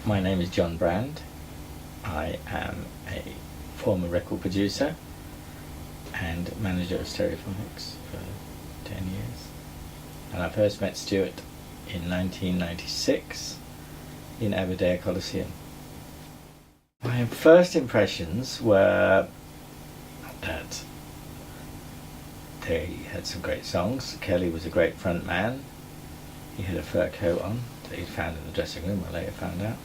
My name is John Brand. I am a former record producer and manager of Stereophonics for 10 years. And I first met Stuart in 1996 in Aberdare Coliseum. My first impressions were that they had some great songs. Kelly was a great front man. He had a fur coat on that he'd found in the dressing room, I later found out.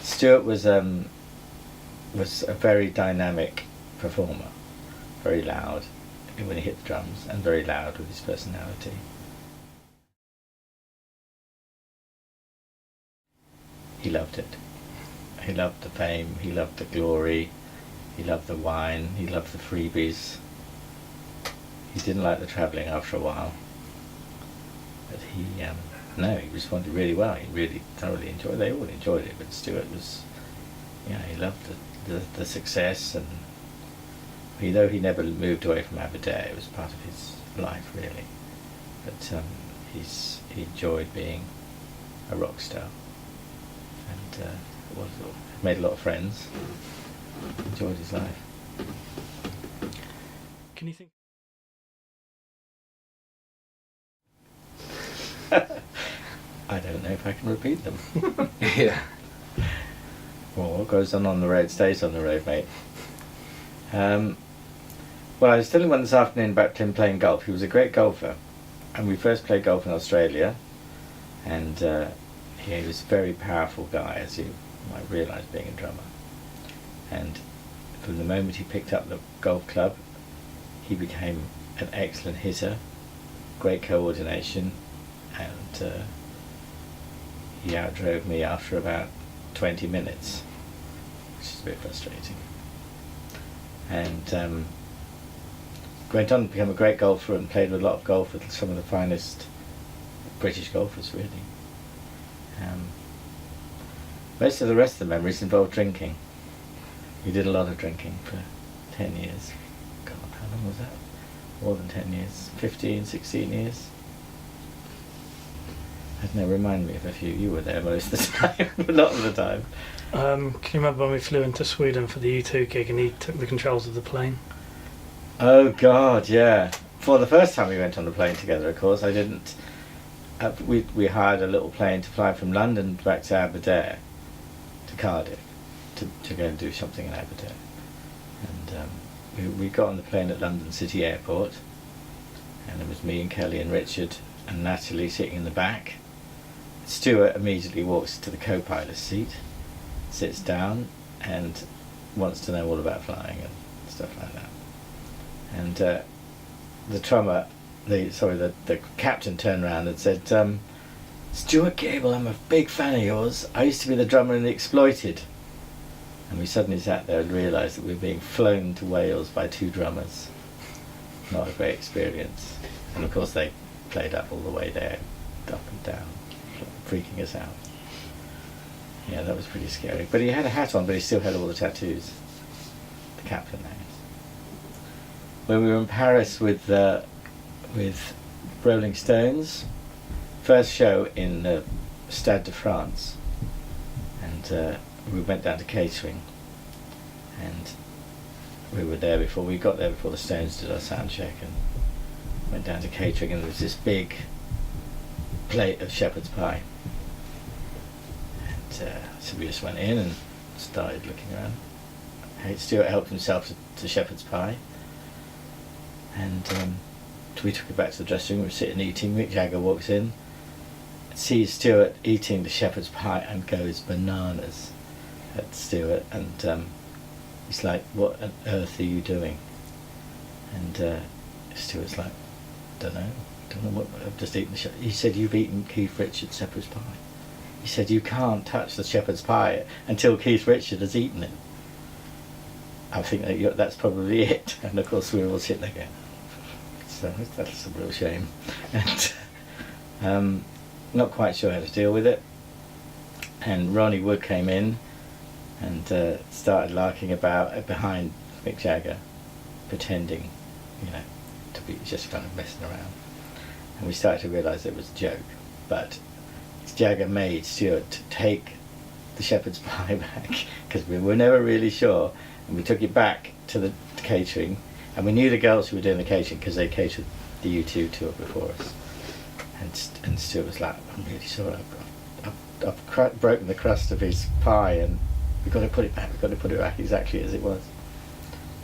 Stuart was a very dynamic performer, very loud when he hit the drums, and very loud with his personality. He loved it. He loved the fame, he loved the glory, he loved the wine, he loved the freebies. He didn't like the travelling after a while, but he responded really well. He really thoroughly enjoyed it. They all enjoyed it, but Stuart was, he loved the success, and though he never moved away from Aberdare, it was part of his life really. But he enjoyed being a rock star, and made a lot of friends. Enjoyed his life. Can you think? I don't know if I can repeat them. Yeah. Well, what goes on the road stays on the road, mate. Well, I was telling one this afternoon about him playing golf. He was a great golfer, and we first played golf in Australia, and he was a very powerful guy, as you might realise being a drummer. And from the moment he picked up the golf club, he became an excellent hitter, great coordination, and he outdrove me after about 20 minutes, which is a bit frustrating. And went on to become a great golfer and played a lot of golf with some of the finest British golfers, really. Most of the rest of the memories involved drinking. We did a lot of drinking for 10 years. God, how long was that? More than 10 years. 15, 16 years. I don't know, remind me of a few. You were there most of the time, but not all the time. Can you remember when we flew into Sweden for the U2 gig and he took the controls of the plane? Oh God, yeah. For the first time we went on the plane together, of course, I didn't. We hired a little plane to fly from London back to Aberdare, to Cardiff, to go and do something in Aberdare. And we got on the plane at London City Airport, and it was me and Kelly and Richard and Natalie sitting in the back. Stuart immediately walks to the co-pilot's seat, sits down, and wants to know all about flying and stuff like that. And the captain turned around and said, "Stuart Gable, I'm a big fan of yours. I used to be the drummer in The Exploited." And we suddenly sat there and realised that we were being flown to Wales by two drummers. Not a great experience. And of course they played up all the way there, up and down, freaking us out. Yeah, that was pretty scary. But he had a hat on, but he still had all the tattoos. The captain, that is. When we were in Paris with Rolling Stones, first show in the Stade de France, and we went down to catering, and we were there before we got there before the Stones did our sound check, and went down to catering, and there was this big plate of shepherd's pie, and so we just went in and started looking around. Stuart helped himself to shepherd's pie, and we took it back to the dressing room. We were sitting eating. Mick Jagger walks in, sees Stuart eating the shepherd's pie, and goes bananas at Stuart, and he's like, "What on earth are you doing?" And Stuart's like, don't know what, I've just eaten the He said, "You've eaten Keith Richards' shepherd's pie." He said, "You can't touch the shepherd's pie until Keith Richards has eaten it." I think that's probably it. And of course we were all sitting there going, so that's a real shame. And not quite sure how to deal with it. And Ronnie Wood came in and started larking about behind Mick Jagger, pretending, to be just kind of messing around. And we started to realise it was a joke. But Jagger made Stuart take the shepherd's pie back because we were never really sure, and we took it back to the catering, and we knew the girls who were doing the catering because they catered the U2 tour before us, and Stuart was like, I'm really sorry, I've broken the crust of his pie, and we've got to put it back exactly as it was.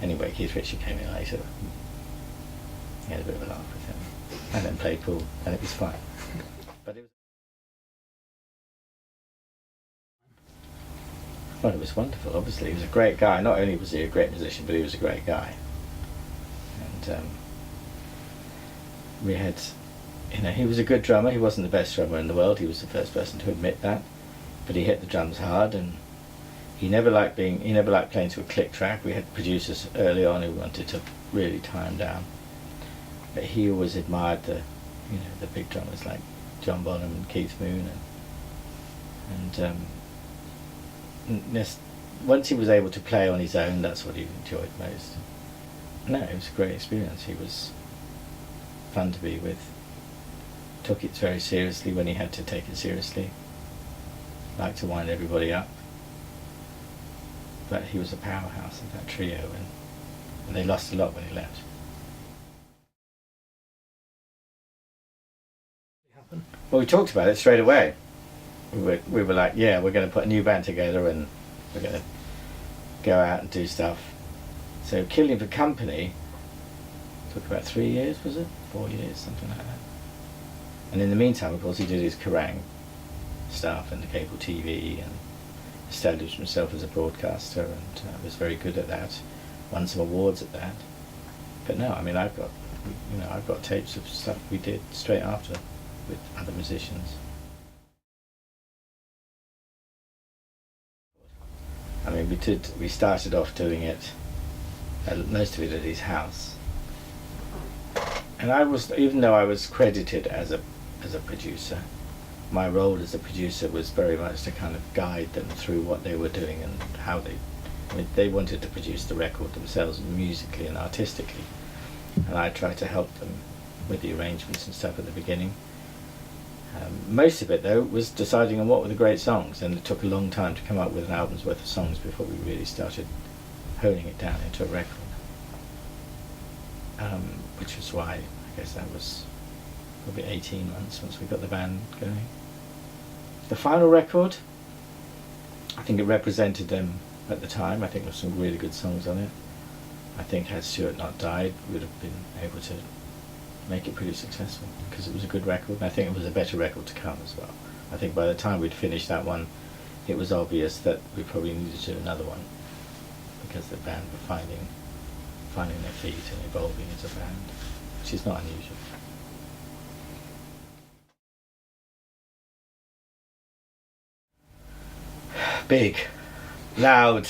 Anyway, Keith Ritchie came in later. He had a bit of a laugh with him, and then played pool, and it was fine. But it was wonderful. Obviously, he was a great guy. Not only was he a great musician, but he was a great guy. And we had, he was a good drummer. He wasn't the best drummer in the world. He was the first person to admit that. But he hit the drums hard, and he never liked playing to a click track. We had producers early on who wanted to really tie him down. But he always admired the big drummers like John Bonham and Keith Moon, and once he was able to play on his own, that's what he enjoyed most. No, it was a great experience. He was fun to be with. Took it very seriously when he had to take it seriously. Liked to wind everybody up. But he was a powerhouse of that trio, and they lost a lot when he left. Well, we talked about it straight away. We were like, yeah, we're going to put a new band together and we're going to go out and do stuff. So Killing for Company took about 3 years, was it? 4 years, something like that. And in the meantime, of course, he did his Kerrang stuff and the cable TV and established himself as a broadcaster, and was very good at that. Won some awards at that. But no, I mean, I've got tapes of stuff we did straight after with other musicians. I mean, we started off doing it, most of it at his house. And even though I was credited as a producer, my role as a producer was very much to kind of guide them through what they were doing and how they wanted to produce the record themselves musically and artistically. And I tried to help them with the arrangements and stuff at the beginning. Most of it, though, was deciding on what were the great songs, and it took a long time to come up with an album's worth of songs before we really started honing it down into a record. Which was why, I guess that was probably 18 months once we got the band going. The final record, I think it represented them at the time. I think there were some really good songs on it. I think had Stuart not died, we would have been able to make it pretty successful because it was a good record, and I think it was a better record to come as well. I think by the time we'd finished that one, it was obvious that we probably needed to do another one because the band were finding their feet and evolving as a band, which is not unusual. Big, loud.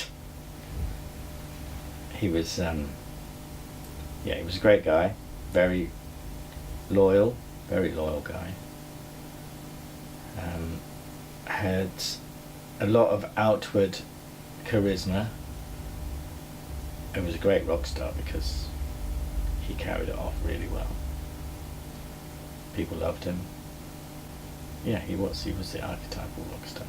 He was, he was a great guy, very loyal guy. Had a lot of outward charisma. He was a great rock star because he carried it off really well. People loved him. Yeah, he was the archetypal rock star.